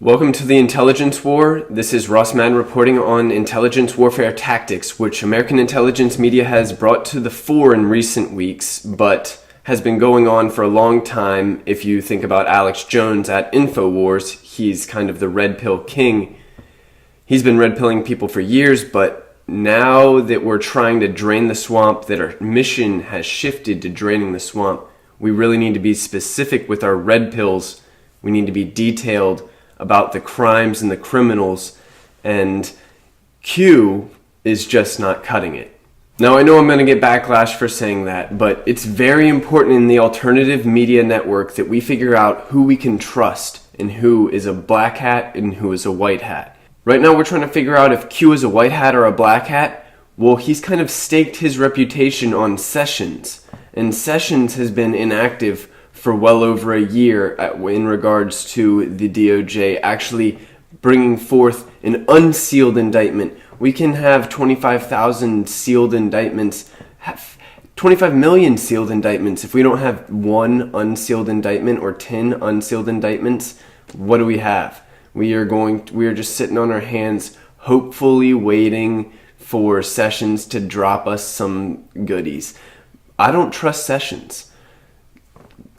Welcome to the Intelligence War. This is Ross Mann reporting on intelligence warfare tactics, which American intelligence media has brought to the fore in recent weeks, but has been going on for a long time. If you think about Alex Jones at InfoWars, he's kind of the red pill king. He's been red pilling people for years, but now that we're trying to drain the swamp, that our mission has shifted to draining the swamp, we really need to be specific with our red pills. We need to be detailed about the crimes and the criminals, and Q is just not cutting it. Now, I know I'm going to get backlash for saying that, but it's very important in the alternative media network that we figure out who we can trust and who is a black hat and who is a white hat. Right now, we're trying to figure out if Q is a white hat or a black hat. Well, he's kind of staked his reputation on Sessions, and Sessions has been inactive for well over a year in regards to the DOJ actually bringing forth an unsealed indictment. We can have 25,000 sealed indictments, 25 million sealed indictments. If we don't have one unsealed indictment or 10 unsealed indictments, what do we have? We are just sitting on our hands, hopefully waiting for Sessions to drop us some goodies. I don't trust Sessions.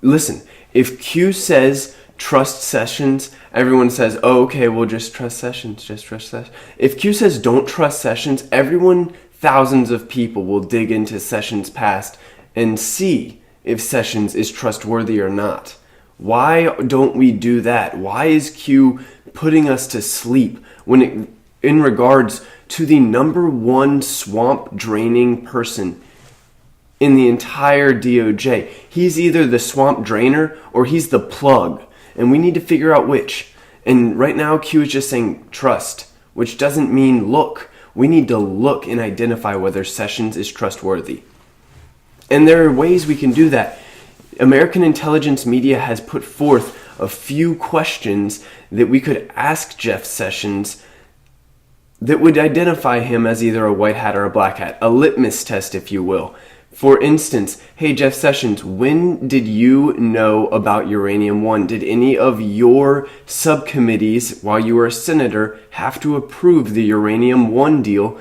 Listen, if Q says trust Sessions, everyone says, oh, okay, we'll just trust Sessions, just trust Sessions. If Q says don't trust Sessions, thousands of people will dig into Sessions' past and see if Sessions is trustworthy or not. Why don't we do that? Why is Q putting us to sleep in regards to the number one swamp draining person in the entire DOJ? He's either the swamp drainer or he's the plug, and we need to figure out which. And right now Q is just saying trust, which doesn't mean look. We need to look and identify whether Sessions is trustworthy. And there are ways we can do that. American intelligence media has put forth a few questions that we could ask Jeff Sessions that would identify him as either a white hat or a black hat, a litmus test, if you will. For instance, hey Jeff Sessions, when did you know about Uranium One? Did any of your subcommittees, while you were a senator, have to approve the Uranium One deal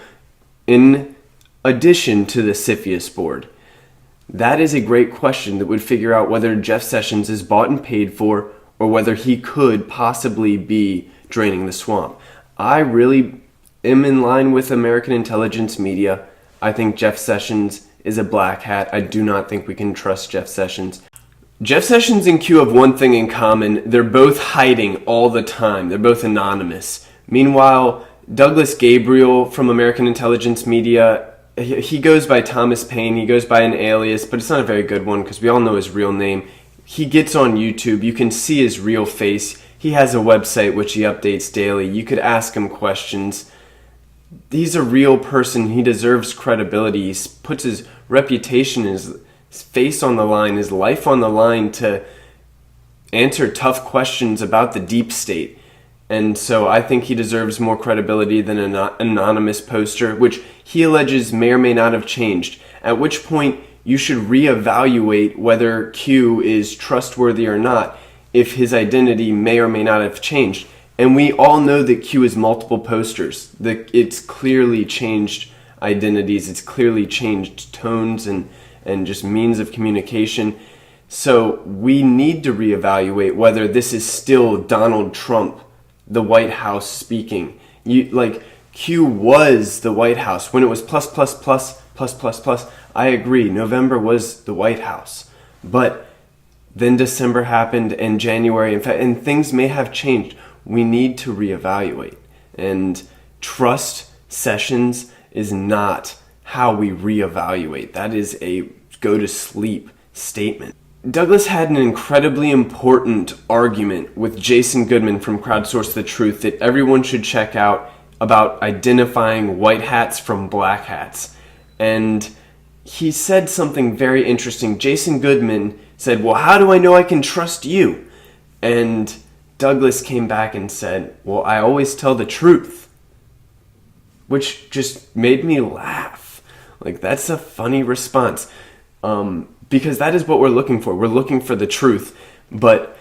in addition to the CFIUS board? That is a great question that would figure out whether Jeff Sessions is bought and paid for or whether he could possibly be draining the swamp. I really am in line with American intelligence media. I think Jeff Sessions is a black hat. I do not think we can trust Jeff Sessions. Jeff Sessions and Q have one thing in common. They're both hiding all the time. They're both anonymous. Meanwhile, Douglas Gabriel from American intelligence media, he goes by Thomas Paine. He goes by an alias, but it's not a very good one because we all know his real name. He gets on YouTube. You can see his real face. He has a website which he updates daily. You could ask him questions. He's a real person. He deserves credibility. He puts his reputation, his face on the line, his life on the line to answer tough questions about the deep state. And so I think he deserves more credibility than an anonymous poster, which he alleges may or may not have changed. At which point you should reevaluate whether Q is trustworthy or not if his identity may or may not have changed. And we all know that Q is multiple posters. It's clearly changed identities. It's clearly changed tones and just means of communication. So we need to reevaluate whether this is still Donald Trump, the White House speaking. Q was the White House. When it was plus, plus, plus, plus, plus, plus, I agree. November was the White House. But then December happened and January, and things may have changed. We need to reevaluate, and trust Sessions is not how we reevaluate. That is a go to sleep statement. Douglas had an incredibly important argument with Jason Goodman from Crowdsource the Truth that everyone should check out about identifying white hats from black hats. And he said something very interesting. Jason Goodman said, well, how do I know I can trust you? And Douglas came back and said, well, I always tell the truth, which just made me laugh. That's a funny response, because that is what we're looking for. We're looking for the truth. But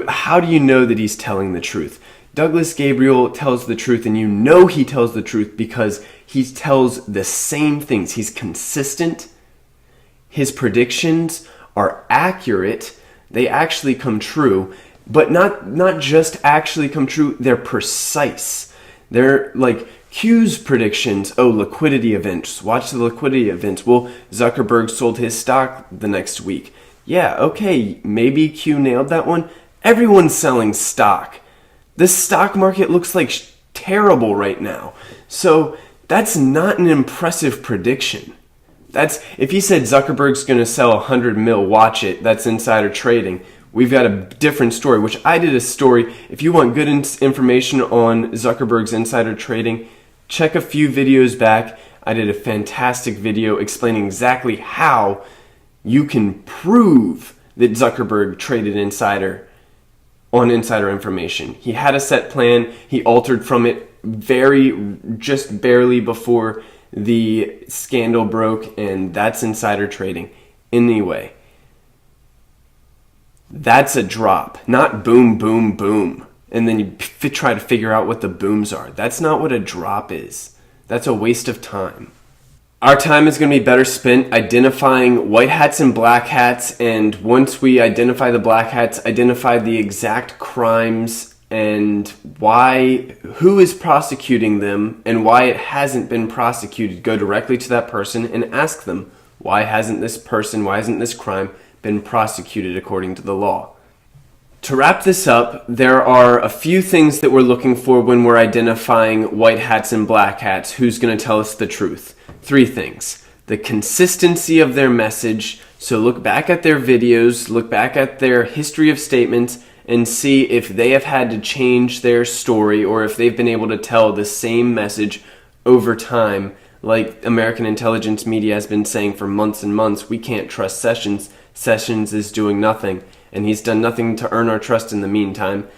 how do you know that he's telling the truth? Douglas Gabriel tells the truth, and you know he tells the truth because he tells the same things. He's consistent. His predictions are accurate. They actually come true, but not just actually come true, they're precise. They're like Q's predictions. Oh, liquidity events. Watch the liquidity events. Well, Zuckerberg sold his stock the next week. Yeah, okay, maybe Q nailed that one. Everyone's selling stock. The stock market looks like terrible right now. So that's not an impressive prediction. If he said Zuckerberg's going to sell 100 mil, watch it, that's insider trading. We've got a different story, which I did a story. If you want good information on Zuckerberg's insider trading, check a few videos back. I did a fantastic video explaining exactly how you can prove that Zuckerberg traded insider information. He had a set plan. He altered from it just barely before the scandal broke, and that's insider trading. Anyway, that's a drop, not boom, boom, boom. And then you try to figure out what the booms are. That's not what a drop is. That's a waste of time. Our time is going to be better spent identifying white hats and black hats, and once we identify the black hats, identify the exact crimes and who is prosecuting them and why it hasn't been prosecuted. Go directly to that person and ask them, why hasn't this crime been prosecuted according to the law? To wrap this up, there are a few things that we're looking for when we're identifying white hats and black hats. Who's going to tell us the truth? 3 things. The consistency of their message. So look back at their videos, look back at their history of statements, and see if they have had to change their story or if they've been able to tell the same message over time. Like American intelligence media has been saying for months and months, we can't trust Sessions. Sessions is doing nothing, and he's done nothing to earn our trust in the meantime.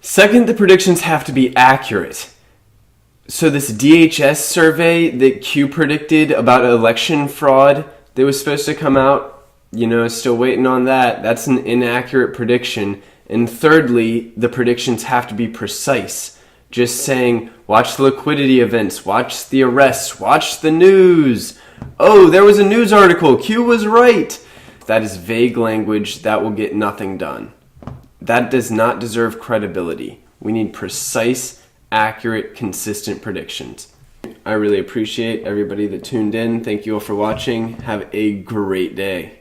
Second, the predictions have to be accurate. So this DHS survey that Q predicted about election fraud that was supposed to come out, still waiting on that. That's an inaccurate prediction. And thirdly, the predictions have to be precise. Just saying, watch the liquidity events, watch the arrests, watch the news. Oh, there was a news article. Q was right. That is vague language. That will get nothing done. That does not deserve credibility. We need precise, accurate, consistent predictions. I really appreciate everybody that tuned in. Thank you all for watching. Have a great day.